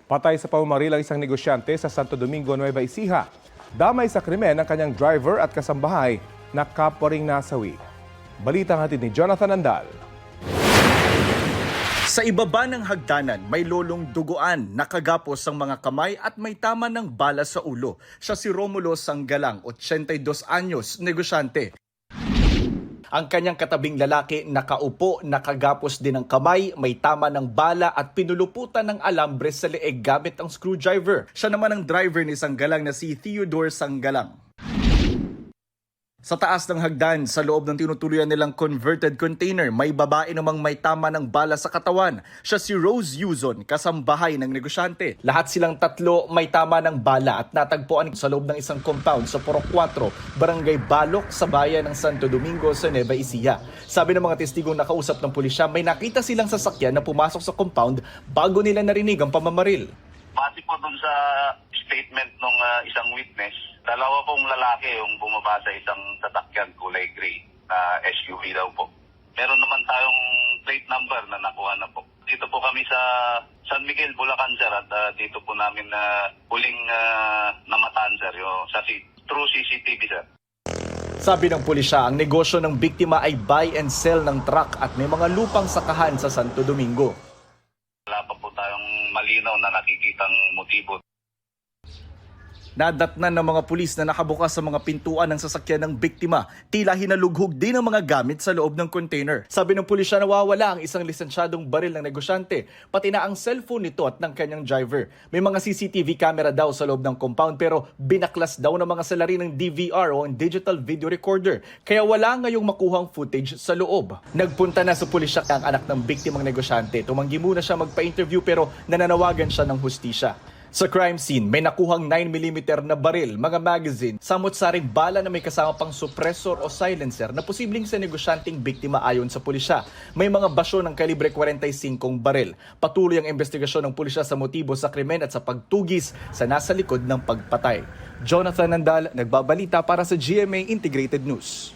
Patay sa pamamaril ang isang negosyante sa Santo Domingo, Nueva Ecija. Damay sa krimen ang kanyang driver at kasambahay na kapwa ring nasawi. Balitang hatid ni Jonathan Andal. Sa ibaba ng hagdanan, may lolong duguan, nakagapos ang mga kamay at may tama ng bala sa ulo. Siya si Romulo Sanggalang, 82 anyos, negosyante. Ang kanyang katabing lalaki nakaupo, nakagapos din ng kamay, may tama ng bala at pinuluputan ng alambre sa leeg gamit ang screwdriver. Siya naman ang driver ni Sanggalang na si Theodore Sanggalang. Sa taas ng hagdan, sa loob ng tinutuluyan nilang converted container, may babae namang may tama ng bala sa katawan. Siya si Rose Yuzon, kasambahay ng negosyante. Lahat silang tatlo may tama ng bala at natagpuan sa loob ng isang compound sa Purok 4, Barangay Balok sa bayan ng Santo Domingo sa Nueva Ecija. Sabi ng mga testigong nakausap ng pulisya, may nakita silang sasakyan na pumasok sa compound bago nila narinig ang pamamaril. Base po dun sa statement ng isang witness, dalawa pong lalaki yung bumaba sa isang sasakyan kulay gray na SUV daw po. Meron naman tayong plate number na nakuha na po. Dito po kami sa San Miguel, Bulacan, sir, at dito po namin huling namataan, sir, through CCTV, sir. Sabi ng pulisya, ang negosyo ng biktima ay buy and sell ng truck at may mga lupang sakahan sa Santo Domingo. Wala pa po tayong malinaw na nakikitang motibo. Nadatnan ng mga pulis na nakabukas sa mga pintuan ng sasakyan ng biktima. Tila hinalughog din ang mga gamit sa loob ng container. Sabi ng pulisya, nawawala ang isang lisensyadong baril ng negosyante, pati na ang cellphone nito at ng kanyang driver. May mga CCTV camera daw sa loob ng compound pero binaklas daw ng mga salarin ng DVR o ang digital video recorder. Kaya wala ngayong makuhang footage sa loob. Nagpunta na sa pulisya ang anak ng biktimang negosyante. Tumanggi muna siya magpa-interview pero nananawagan siya ng hustisya. Sa crime scene, may nakuhang 9mm na baril, mga magazine, samot-saring bala na may kasama pang suppressor o silencer na posibleng sa negosyanteng biktima ayon sa pulisya. May mga basyo ng kalibre 45 baril. Patuloy ang investigasyon ng pulisya sa motibo sa krimen at sa pagtugis sa nasa likod ng pagpatay. Jonathan Andal, nagbabalita para sa GMA Integrated News.